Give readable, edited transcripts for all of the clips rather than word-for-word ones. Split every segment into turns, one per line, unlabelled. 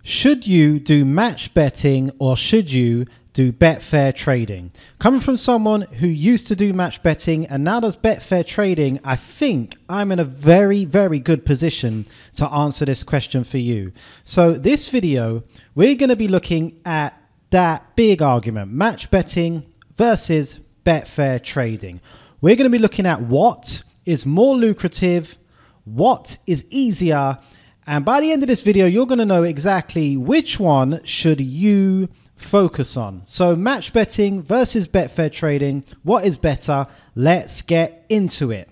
Should you do match betting or should you do Betfair trading? Coming from someone who used to do match betting and now does Betfair trading, I think I'm in a very, very good position to answer this question for you. So this video, we're going to be looking at that big argument, match betting versus Betfair trading. We're going to be looking at what is more lucrative, what is easier, and by the end of this video, you're going to know exactly which one should you focus on. So match betting versus Betfair trading, what is better? Let's get into it.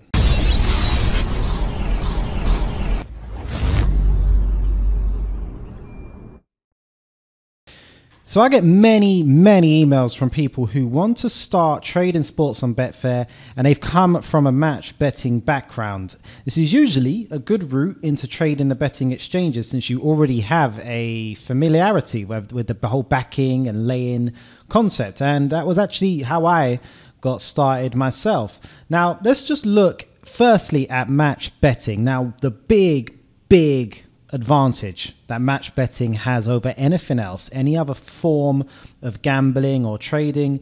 So I get many emails from people who want to start trading sports on Betfair and they've come from a match betting background. This is usually a good route into trading the betting exchanges since you already have a familiarity with the whole backing and laying concept. And that was actually how I got started myself. Now, let's just look firstly at match betting. Now, the big advantage that match betting has over anything else, any other form of gambling or trading,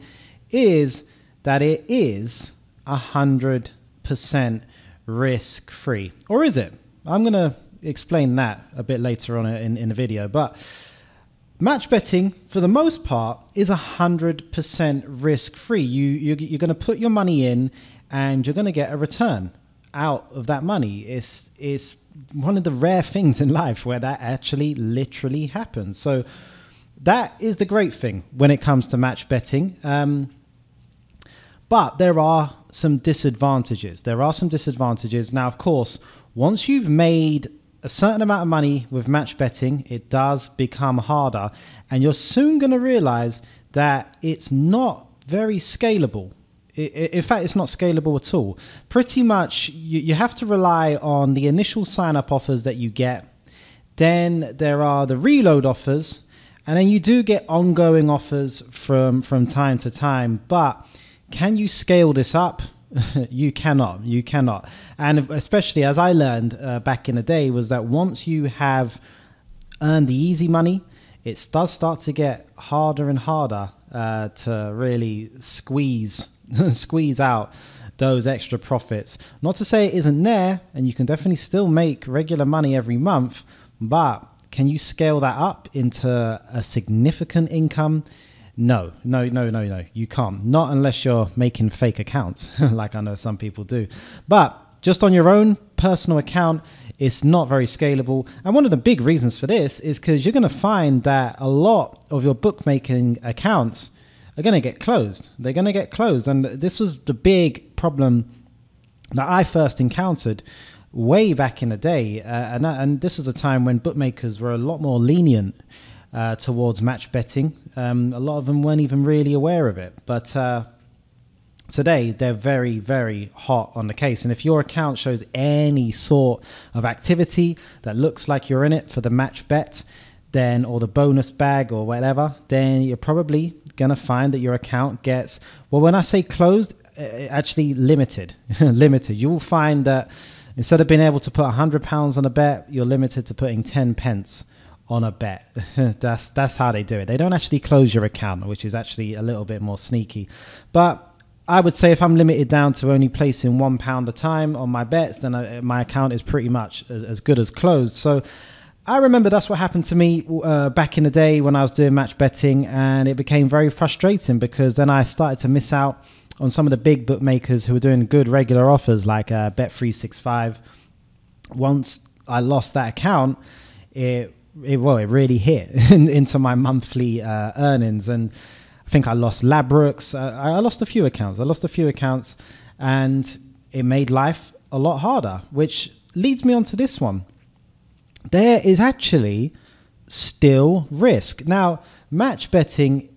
is that it is 100% risk-free. Or is it? I'm going to explain that a bit later on in the video. But match betting, for the most part, is 100% risk-free. You're going to put your money in and you're going to get a return out of that money. It's one of the rare things in life where that actually literally happens. So that is the great thing when it comes to match betting. But there are some disadvantages. Now, of course, once you've made a certain amount of money with match betting, it does become harder. And you're soon going to realize that it's not very scalable. In fact, it's not scalable at all. Pretty much, you have to rely on the initial sign-up offers that you get. Then there are the reload offers. And then you do get ongoing offers from time to time. But can you scale this up? You cannot. And especially as I learned back in the day was that once you have earned the easy money, it does start to get harder and harder to really squeeze out those extra profits. Not to say it isn't there, and you can definitely still make regular money every month, but can you scale that up into a significant income? No, you can't. Not unless you're making fake accounts, like I know some people do. But just on your own personal account, it's not very scalable. And one of the big reasons for this is because you're going to find that a lot of your bookmaking accounts are going to get closed. They're going to get closed. And this was the big problem that I first encountered way back in the day. And this was a time when bookmakers were a lot more lenient towards match betting. A lot of them weren't even really aware of it. But today, they're very hot on the case. And if your account shows any sort of activity that looks like you're in it for the match bet, then, or the bonus bag or whatever, then you're probably going to find that your account gets, well, when I say closed, actually limited. You will find that instead of being able to put £100 on a bet, you're limited to putting 10 pence on a bet. That's how they do it. They don't actually close your account, which is actually a little bit more sneaky. But I would say if I'm limited down to only placing £1 a time on my bets, then my account is pretty much as good as closed. So I remember that's what happened to me back in the day when I was doing match betting, and it became very frustrating because then I started to miss out on some of the big bookmakers who were doing good regular offers like Bet365. Once I lost that account, it really hit into my monthly earnings. And I think I lost Labrooks. I lost a few accounts. And it made life a lot harder, which leads me on to this one. There is actually still risk. Now, match betting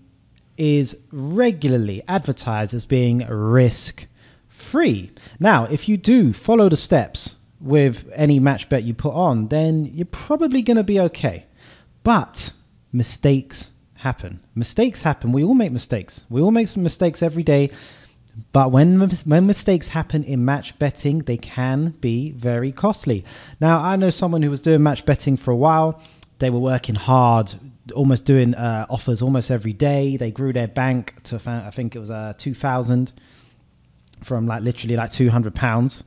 is regularly advertised as being risk-free. Now, if you do follow the steps with any match bet you put on, then you're probably going to be okay. But mistakes happen. We all make mistakes. We all make some mistakes every day. But when mistakes happen in match betting, they can be very costly. Now, I know someone who was doing match betting for a while, they were working hard, almost doing offers almost every day. They grew their bank to, I think it was 2,000 from like literally like £200.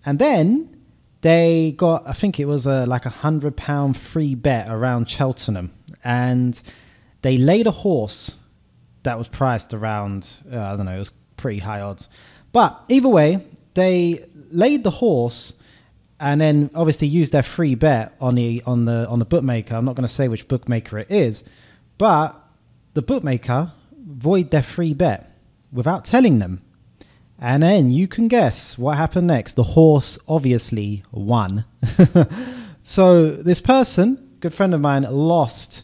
And then they got, I think it was like £100 free bet around Cheltenham. And they laid a horse that was priced around, I don't know, it was pretty high odds. But either way, they laid the horse and then obviously used their free bet on the bookmaker. I'm not going to say which bookmaker it is, but the bookmaker voided their free bet without telling them. And then you can guess what happened next. The horse obviously won. So this person, good friend of mine, lost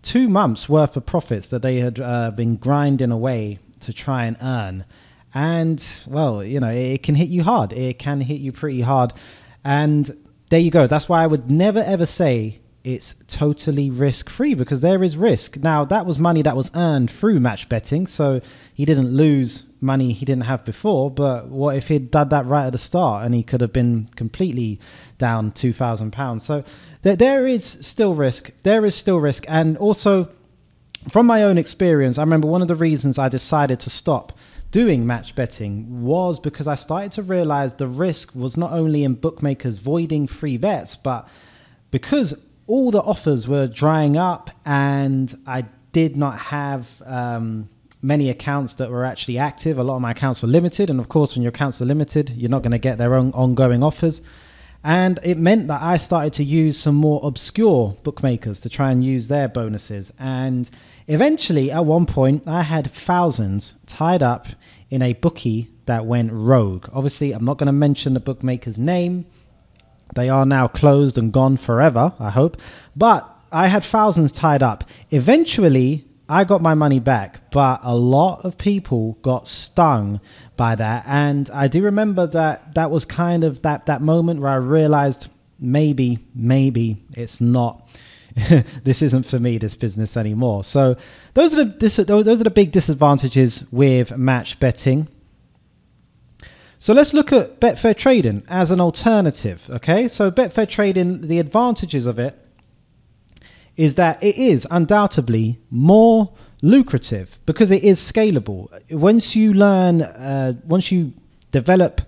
2 months worth of profits that they had been grinding away to try and earn. And well, you know, it can hit you hard. It can hit you pretty hard. And there you go. That's why I would never ever say it's totally risk-free, because there is risk. Now, that was money that was earned through match betting, so he didn't lose money he didn't have before. But what if he'd done that right at the start and he could have been completely down £2,000? So there is still risk. There is still risk. And also, from my own experience, I remember one of the reasons I decided to stop doing match betting was because I started to realize the risk was not only in bookmakers voiding free bets, but because all the offers were drying up and I did not have many accounts that were actually active. A lot of my accounts were limited. And of course, when your accounts are limited, you're not going to get their own ongoing offers. And it meant that I started to use some more obscure bookmakers to try and use their bonuses. And eventually, at one point, I had thousands tied up in a bookie that went rogue. Obviously, I'm not going to mention the bookmaker's name. They are now closed and gone forever, I hope. But I had thousands tied up. Eventually, I got my money back, but a lot of people got stung by that. And I do remember that was kind of that moment where I realized maybe it's not, this isn't for me, this business anymore. So those are the big disadvantages with match betting. So let's look at Betfair trading as an alternative. Okay, so Betfair trading, the advantages of it is that it is undoubtedly more lucrative because it is scalable. Once you learn, once you develop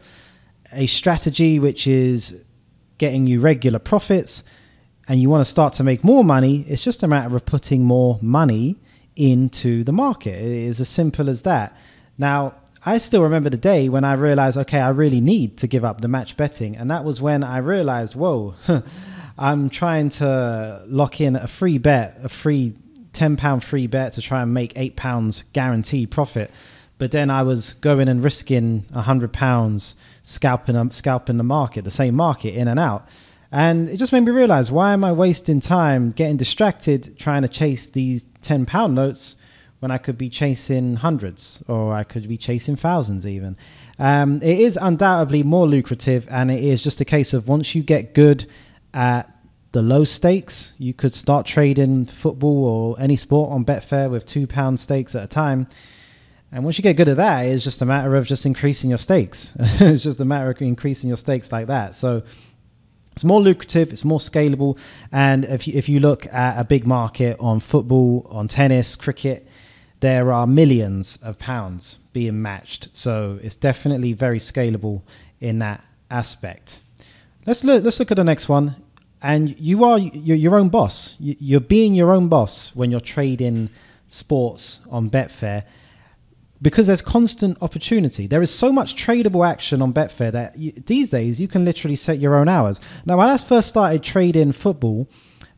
a strategy which is getting you regular profits and you want to start to make more money, it's just a matter of putting more money into the market. It is as simple as that. Now, I still remember the day when I realized, okay, I really need to give up the match betting. And that was when I realized, whoa, I'm trying to lock in a free bet, a free £10 free bet to try and make £8 guaranteed profit. But then I was going and risking £100 scalping the market, the same market in and out. And it just made me realize, why am I wasting time getting distracted trying to chase these £10 notes when I could be chasing hundreds, or I could be chasing thousands even. It is undoubtedly more lucrative, and it is just a case of once you get good at the low stakes, you could start trading football or any sport on Betfair with £2 stakes at a time. And once you get good at that, it's just a matter of just increasing your stakes. It's just a matter of increasing your stakes like that. So it's more lucrative, it's more scalable. And if you look at a big market on football, on tennis, cricket, there are millions of pounds being matched. So it's definitely very scalable in that aspect. Let's look at the next one. And you're your own boss. You're being your own boss when you're trading sports on Betfair, because there's constant opportunity. There is so much tradable action on Betfair that these days you can literally set your own hours. Now, when I first started trading football,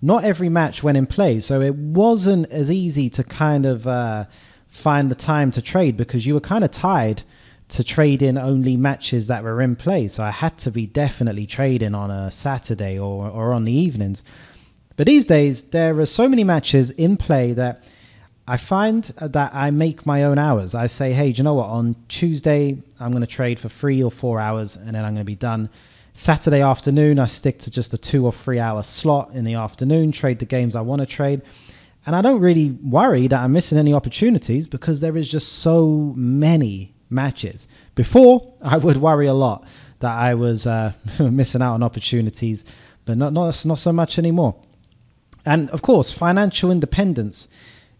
not every match went in play, so it wasn't as easy to kind of find the time to trade, because you were kind of tied to trade in only matches that were in play. So I had to be definitely trading on a Saturday or on the evenings. But these days, there are so many matches in play that I find that I make my own hours. I say, hey, do you know what? On Tuesday, I'm going to trade for 3 or 4 hours, and then I'm going to be done. Saturday afternoon, I stick to just a 2 or 3 hour slot in the afternoon, trade the games I want to trade. And I don't really worry that I'm missing any opportunities, because there is just so many matches. Before, I would worry a lot that I was missing out on opportunities, but not so much anymore. And of course, financial independence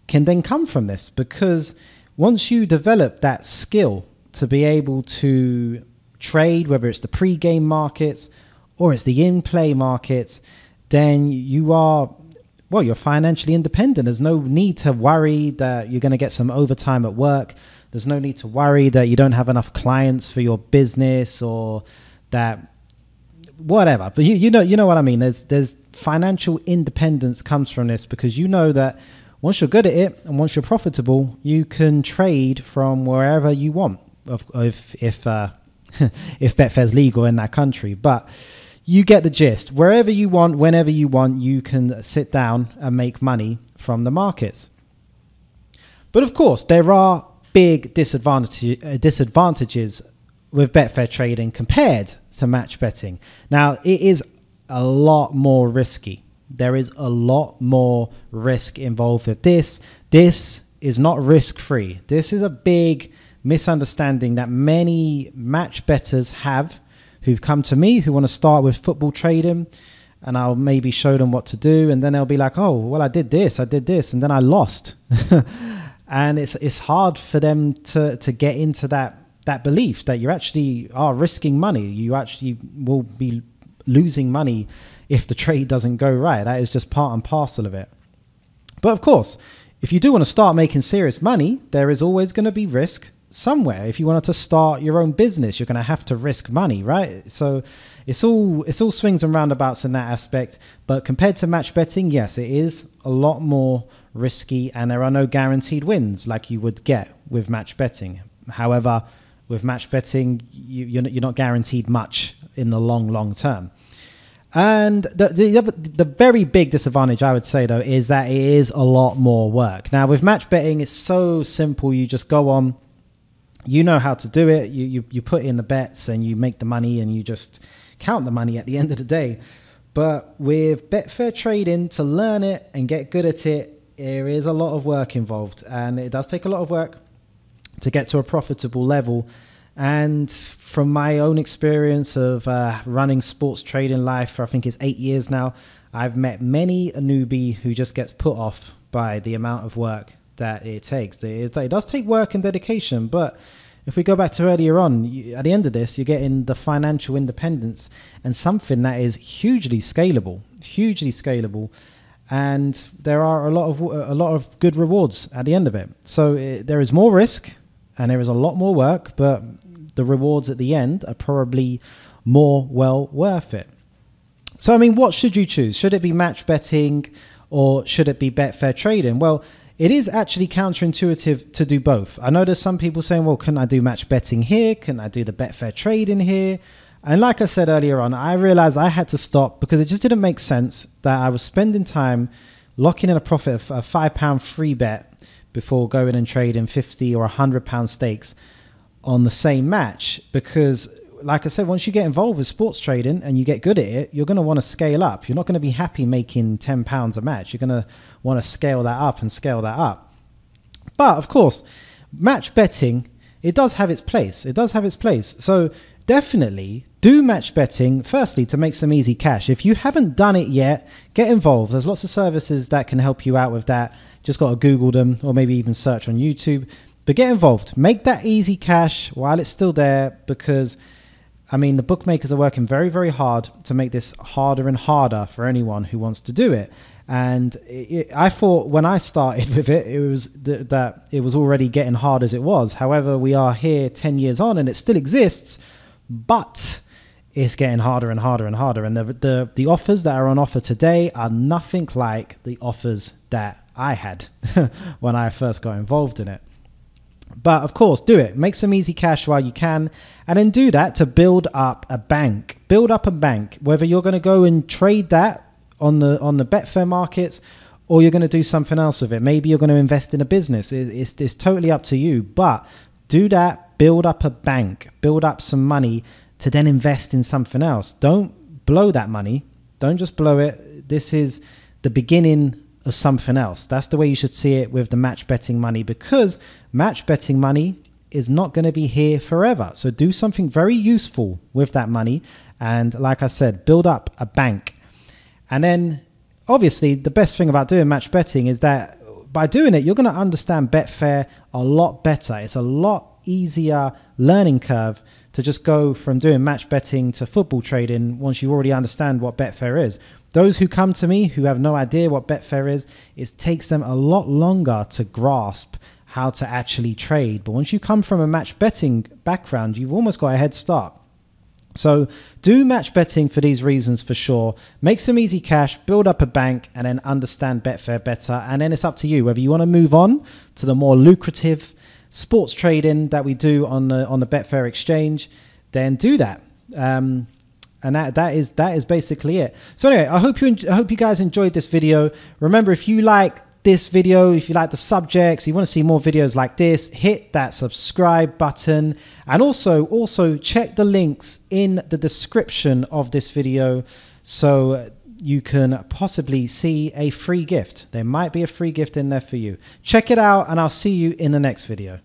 can then come from this, because once you develop that skill to be able to trade, whether it's the pre-game markets or it's the in-play markets, then you're financially independent. There's no need to worry that you're going to get some overtime at work. There's no need to worry that you don't have enough clients for your business, or that whatever. But you know what I mean. There's financial independence comes from this, because you know that once you're good at it and once you're profitable, you can trade from wherever you want. If Betfair's legal in that country, but you get the gist. Wherever you want, whenever you want, you can sit down and make money from the markets. But of course, there are big disadvantages with Betfair trading compared to match betting. Now, it is a lot more risky. There is a lot more risk involved with this. This is not risk-free. This is a big misunderstanding that many match bettors have, who've come to me, who want to start with football trading, and I'll maybe show them what to do, and then they'll be like, oh, well, I did this, and then I lost. And it's hard for them to get into that belief that you actually are risking money. You actually will be losing money if the trade doesn't go right. That is just part and parcel of it. But of course, if you do want to start making serious money, there is always going to be risk somewhere. If you wanted to start your own business, you're going to have to risk money, right? So it's all swings and roundabouts in that aspect. But compared to match betting, yes, it is a lot more risky, and there are no guaranteed wins like you would get with match betting. However, with match betting, you're not guaranteed much in the long term. And the very big disadvantage, I would say, though, is that it is a lot more work. Now, with match betting, it's so simple. You just go on, you know how to do it. You put in the bets and you make the money, and you just count the money at the end of the day. But with Betfair trading, to learn it and get good at it, there is a lot of work involved, and it does take a lot of work to get to a profitable level. And from my own experience of running sports trading life for, I think it's 8 years now, I've met many a newbie who just gets put off by the amount of work that it takes. It does take work and dedication, but if we go back to earlier on, at the end of this, you're getting the financial independence and something that is hugely scalable, and there are a lot of good rewards at the end of it. So there is more risk and there is a lot more work, but the rewards at the end are probably more well worth it. So, I mean, what should you choose? Should it be match betting or should it be Betfair trading? Well, it is actually counterintuitive to do both. I know there's some people saying, well, can I do match betting here? Can I do the Betfair trading here? And like I said earlier on, I realized I had to stop because it just didn't make sense that I was spending time locking in a profit of a £5 free bet before going and trading £50 or £100 stakes on the same match. Because like I said, once you get involved with sports trading and you get good at it, you're going to want to scale up. You're not going to be happy making £10 a match. You're going to want to scale that up and scale that up. But of course, match betting, it does have its place. It does have its place. So definitely do match betting, firstly, to make some easy cash. If you haven't done it yet, get involved. There's lots of services that can help you out with that. Just got to Google them or maybe even search on YouTube. But get involved. Make that easy cash while it's still there, because I mean, the bookmakers are working very, very hard to make this harder and harder for anyone who wants to do it. And I thought when I started with it, it was that it was already getting hard as it was. However, we are here 10 years on and it still exists, but it's getting harder and harder and harder. And the offers that are on offer today are nothing like the offers that I had when I first got involved in it. But of course, do it. Make some easy cash while you can, and then do that to build up a bank. Build up a bank, whether you're going to go and trade that on the Betfair markets, or you're going to do something else with it. Maybe you're going to invest in a business. It's totally up to you. But do that. Build up a bank. Build up some money to then invest in something else. Don't blow that money. Don't just blow it. This is the beginning of something else. That's the way you should see it with the match betting money, because match betting money is not going to be here forever. So do something very useful with that money. And like I said, build up a bank. And then obviously the best thing about doing match betting is that by doing it, you're going to understand Betfair a lot better. It's a lot easier learning curve to just go from doing match betting to football trading once you already understand what Betfair is. Those who come to me who have no idea what Betfair is, it takes them a lot longer to grasp how to actually trade. But once you come from a match betting background, you've almost got a head start. So do match betting for these reasons for sure. Make some easy cash, build up a bank, and then understand Betfair better. And then it's up to you whether you want to move on to the more lucrative sports trading that we do on the Betfair exchange. Then do that. And that is basically it. So anyway, I hope you guys enjoyed this video. Remember, if you like this video, if you like the subjects, you want to see more videos like this, hit that subscribe button, and also check the links in the description of this video so you can possibly see a free gift. There might be a free gift in there for you. Check it out, and I'll see you in the next video.